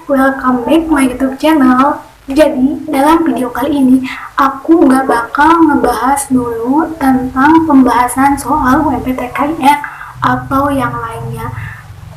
welcome back my YouTube channel. Jadi dalam video kali ini aku nggak bakal ngebahas dulu tentang pembahasan soal UMPTKIN atau yang lainnya.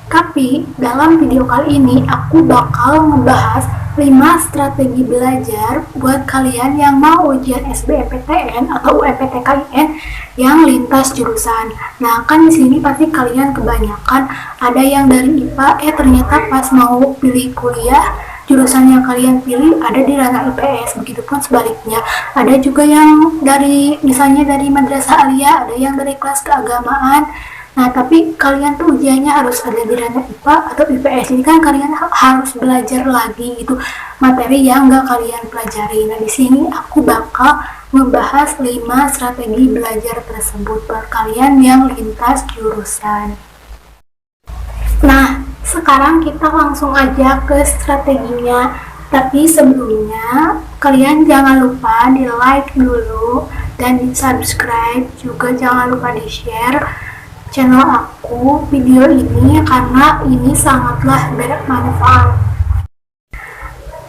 Tapi dalam video kali ini aku bakal ngebahas 5 strategi belajar buat kalian yang mau ujian SBMPTN atau UMPTKIN yang lintas jurusan. Nah, kan di sini pasti kalian kebanyakan ada yang dari IPA, ternyata pas mau pilih kuliah jurusan yang kalian pilih ada di ranah IPS, begitupun sebaliknya. Ada juga yang dari misalnya dari madrasah aliyah, ada yang dari kelas keagamaan. Nah, tapi kalian tuh ujiannya harus ada di ranah IPA atau IPS. Jadi kan kalian harus belajar lagi itu materi yang nggak kalian pelajari. Nah, di sini aku bakal membahas 5 strategi belajar tersebut buat kalian yang lintas jurusan. Nah, sekarang kita langsung aja ke strateginya. Tapi sebelumnya, kalian jangan lupa di like dulu dan di subscribe. Juga jangan lupa di share channel aku video ini karena ini sangatlah bermanfaat.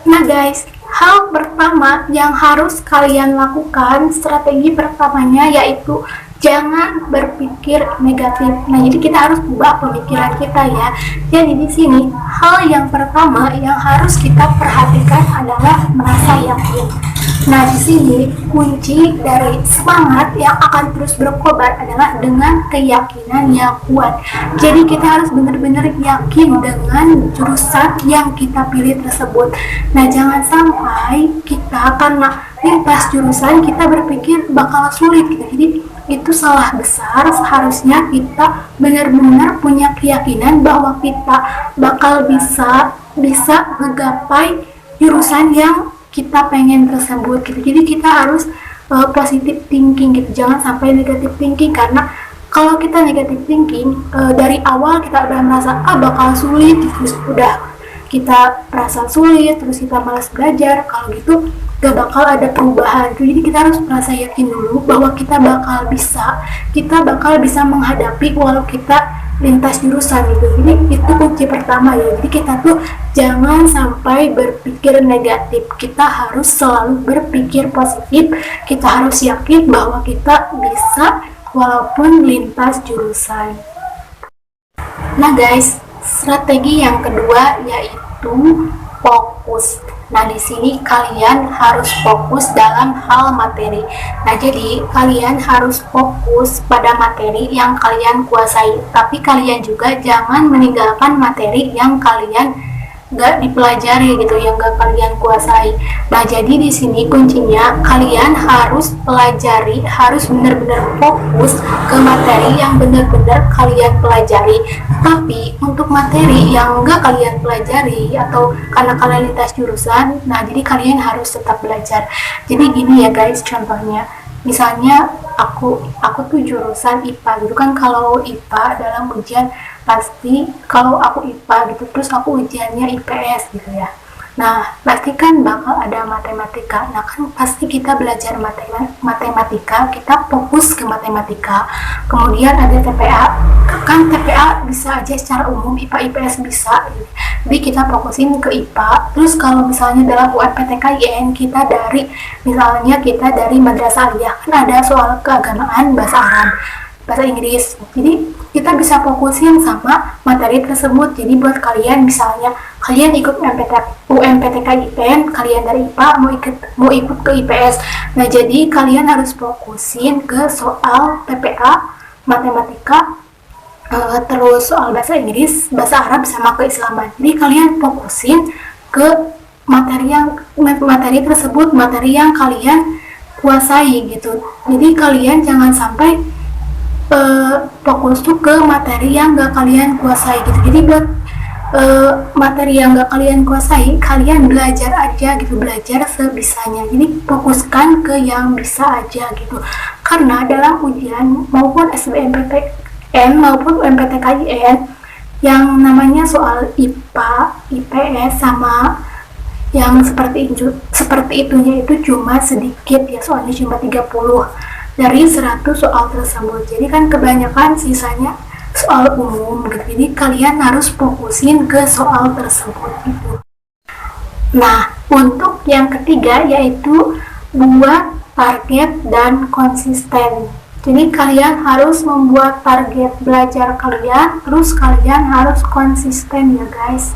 Nah guys, hal pertama yang harus kalian lakukan, strategi pertamanya yaitu jangan berpikir negatif. Nah, jadi kita harus ubah pemikiran kita ya. Jadi di sini hal yang pertama yang harus kita perhatikan adalah merasa yakin. Nah, di sini kunci dari semangat yang akan terus berkobar adalah dengan keyakinan yang kuat. Jadi kita harus benar-benar yakin dengan jurusan yang kita pilih tersebut. Nah, jangan sampai kita karena lintas jurusan kita berpikir bakal sulit gitu. Jadi itu salah besar. Seharusnya kita benar-benar punya keyakinan bahwa kita bakal bisa menggapai jurusan yang kita pengen tersebut gitu. Jadi kita harus positive thinking gitu, jangan sampai negative thinking. Karena kalau kita negative thinking dari awal kita udah merasa bakal sulit, terus udah kita merasa sulit, terus kita malas belajar, kalau gitu gak bakal ada perubahan. Jadi kita harus merasa yakin dulu bahwa kita bakal bisa menghadapi walau kita lintas jurusan gitu. Jadi itu kunci pertama ya. Jadi kita tuh jangan sampai berpikir negatif, kita harus selalu berpikir positif. Kita harus yakin bahwa kita bisa walaupun lintas jurusan. Nah guys, strategi yang kedua yaitu fokus. Nah, di sini kalian harus fokus dalam hal materi. Nah, jadi kalian harus fokus pada materi yang kalian kuasai. Tapi kalian juga jangan meninggalkan materi yang kalian gak dipelajari gitu, yang gak kalian kuasai. Nah, jadi di sini kuncinya kalian harus pelajari, harus benar-benar fokus ke materi yang benar-benar kalian pelajari. Tapi untuk materi yang gak kalian pelajari atau karena kalian lintas jurusan, nah jadi kalian harus tetap belajar. Jadi gini ya guys, contohnya misalnya aku tuh jurusan IPA gitu kan. Kalau IPA dalam ujian pasti kalau aku IPA gitu terus aku ujiannya IPS gitu ya. Nah, pasti kan bakal ada matematika. Nah, kan pasti kita belajar matematika, kita fokus ke matematika. Kemudian ada TPA. Kan TPA bisa aja secara umum, IPA IPS bisa. Jadi kita fokusin ke IPA. Terus kalau misalnya dalam UMPTKIN kita dari madrasah aliyah, kan ada soal keagamaan, bahasa Arab, bahasa Inggris. Jadi kita bisa fokusin sama materi tersebut. Jadi buat kalian misalnya kalian ikut UMPTKIN, kalian dari IPA mau ikut ke IPS. Nah, jadi kalian harus fokusin ke soal TPA, matematika, terus soal bahasa Inggris, bahasa Arab sama keislaman. Jadi kalian fokusin ke materi tersebut, materi yang kalian kuasai gitu. Jadi kalian jangan sampai fokus tuh ke materi yang gak kalian kuasai gitu. Jadi buat materi yang gak kalian kuasai, kalian belajar aja gitu, belajar sebisanya. Jadi fokuskan ke yang bisa aja gitu. Karena dalam ujian maupun SBMPTN maupun UMPTKIN yang namanya soal IPA, IPS sama yang seperti itunya itu cuma sedikit ya, soalnya cuma 30 dari 100 soal tersebut. Jadi kan kebanyakan sisanya soal umum gitu. Jadi kalian harus fokusin ke soal tersebut gitu. Nah, untuk yang ketiga yaitu buat target dan konsisten. Jadi kalian harus membuat target belajar kalian, terus kalian harus konsisten ya guys.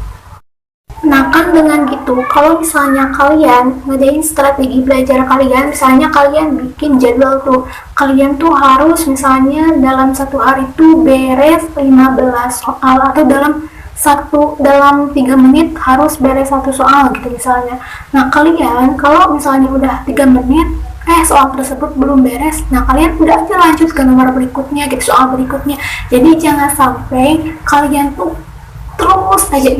Nah kan dengan gitu, kalau misalnya kalian ngedain strategi belajar kalian, misalnya kalian bikin jadwal tuh, kalian tuh harus misalnya dalam satu hari tuh beres 15 soal, atau dalam 3 menit harus beres satu soal gitu misalnya. Nah kalian kalau misalnya udah 3 menit soal tersebut belum beres, nah kalian udah aja lanjut ke nomor berikutnya gitu, soal berikutnya. Jadi jangan sampai kalian tuh terus aja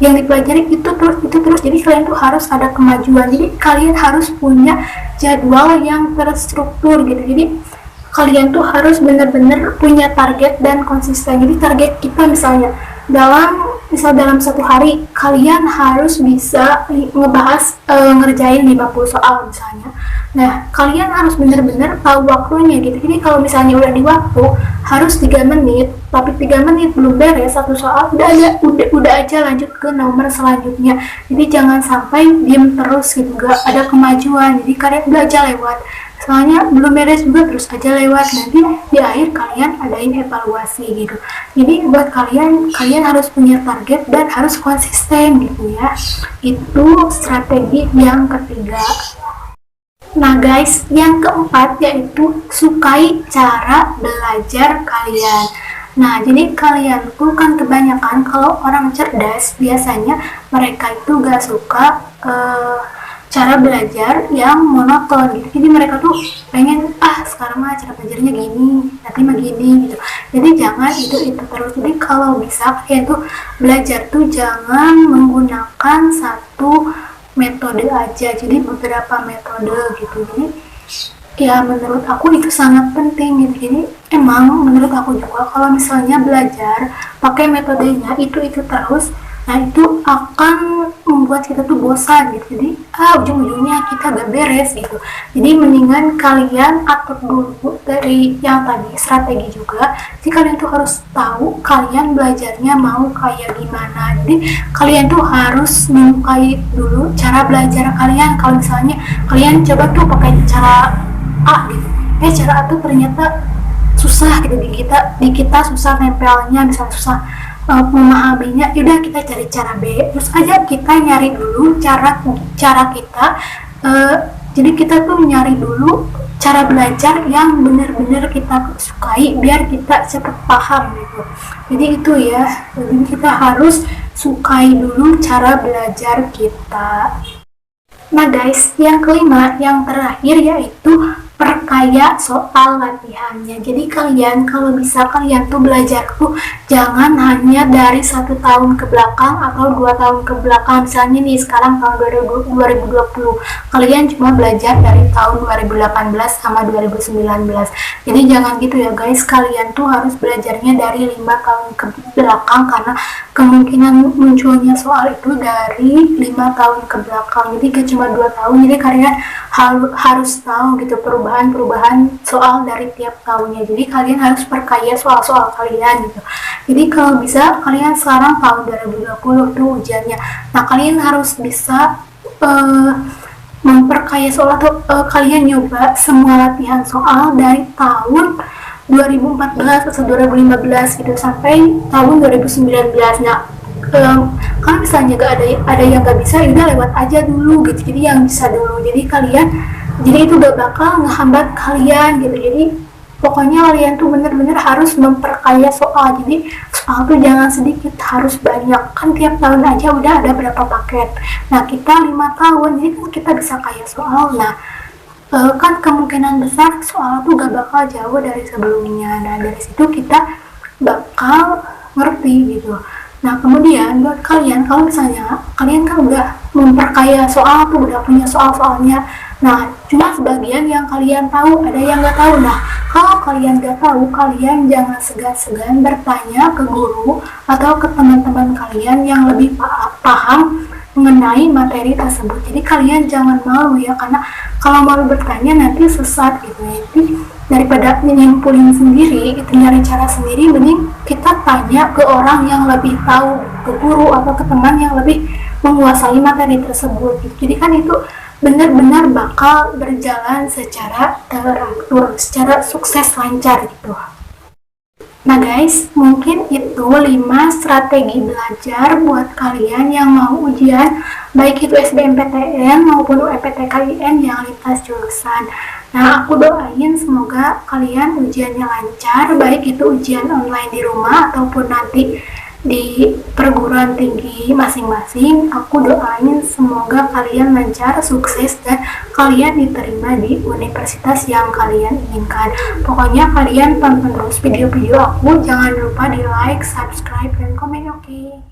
yang dipelajari itu terus. Jadi kalian tuh harus ada kemajuan, jadi kalian harus punya jadwal yang terstruktur gitu. Jadi kalian tuh harus benar-benar punya target dan konsisten. Jadi target kita misalnya dalam satu hari kalian harus bisa ngerjain 50 soal misalnya. Nah kalian harus benar-benar tahu waktunya gitu. Jadi kalau misalnya udah di waktu harus 3 menit, tapi 3 menit belum beres satu soal, udah aja lanjut ke nomor selanjutnya. Jadi jangan sampai diem terus gitu, gak ada kemajuan. Jadi kalian udah aja lewat, soalnya belum beres juga terus aja lewat, nanti di akhir kalian adain evaluasi gitu. Jadi buat kalian harus punya target dan harus konsisten gitu ya. Itu strategi yang ketiga. Nah guys, yang keempat yaitu sukai cara belajar kalian. Nah jadi kalian tuh kan kebanyakan kalau orang cerdas biasanya mereka itu gak suka cara belajar yang monoton gitu. Jadi mereka tuh pengen sekarang mah cara belajarnya gini, nanti mah gini gitu. Jadi jangan itu terus. Jadi kalau bisa kalian tuh belajar tuh jangan menggunakan satu metode aja, jadi beberapa metode gitu. Jadi ya menurut aku itu sangat penting gitu. Jadi emang menurut aku juga kalau misalnya belajar pakai metodenya itu terus, nah itu akan membuat kita tuh bosan gitu. Jadi ujung-ujungnya kita gak beres gitu. Jadi mendingan kalian atur dulu dari yang tadi strategi juga. Jadi kalian tuh harus tahu kalian belajarnya mau kayak gimana. Jadi kalian tuh harus menyukai dulu cara belajar kalian. Kalau misalnya kalian coba tuh pakai cara A gitu, cara A tuh ternyata susah gitu, di kita susah nempelnya, misalnya susah memahaminya, yaudah kita cari cara B. Terus aja kita nyari dulu cara kita. Jadi kita tuh nyari dulu cara belajar yang benar-benar kita sukai biar kita cepat paham gitu. Jadi itu ya, jadi kita harus sukai dulu cara belajar kita. Nah guys, yang kelima, yang terakhir yaitu perkaya soal latihannya. Jadi kalian kalau bisa kalian tuh belajar tuh jangan hanya dari 1 tahun ke belakang atau 2 tahun ke belakang. Misalnya nih sekarang tahun 2020 kalian cuma belajar dari tahun 2018 sama 2019. Jadi jangan gitu ya guys, kalian tuh harus belajarnya dari 5 tahun ke belakang, karena kemungkinan munculnya soal itu dari 5 tahun ke belakang. Jadi gak cuma 2 tahun. Jadi kalian harus tahu gitu perubahan soal dari tiap tahunnya. Jadi kalian harus perkaya soal-soal kalian gitu. Jadi kalau bisa kalian sekarang tahun 2020 tuh ujiannya, nah kalian harus bisa memperkaya soal atau kalian nyoba semua latihan soal dari tahun 2014 atau 2015 gitu sampai tahun 2019. Nah kalau misalnya gak ada yang gak bisa, udah lewat aja dulu gitu. Jadi yang bisa dulu, jadi itu gak bakal ngehambat kalian gitu. Jadi pokoknya kalian tuh bener-bener harus memperkaya soal. Jadi soal tuh jangan sedikit, harus banyak. Kan tiap tahun aja udah ada berapa paket. Nah kita 5 tahun, jadi kan kita bisa kaya soal. Nah kan kemungkinan besar soal tuh gak bakal jauh dari sebelumnya. Nah dari situ kita bakal ngerti gitu. Nah kemudian buat kalian, kalau misalnya kalian kan udah memperkaya soal tuh, udah punya soal-soalnya, nah cuma sebagian yang kalian tahu, ada yang nggak tahu. Nah kalau kalian nggak tahu, kalian jangan segan-segan bertanya ke guru atau ke teman-teman kalian yang lebih paham mengenai materi tersebut. Jadi kalian jangan malu ya, karena kalau malu bertanya nanti sesat gitu. Jadi daripada menyimpulin sendiri, itu nyari cara sendiri, mending kita tanya ke orang yang lebih tahu, ke guru atau ke teman yang lebih menguasai materi tersebut. Jadi kan itu benar-benar bakal berjalan secara teratur, secara sukses lancar gitu. Nah guys, mungkin itu 5 strategi belajar buat kalian yang mau ujian, baik itu SBMPTN maupun UMPTKIN yang lintas jurusan. Nah, aku doain semoga kalian ujiannya lancar, baik itu ujian online di rumah ataupun nanti di perguruan tinggi masing-masing. Aku doain semoga kalian lancar, sukses, dan kalian diterima di universitas yang kalian inginkan. Pokoknya kalian tonton terus video-video aku, jangan lupa di like, subscribe, dan komen, oke?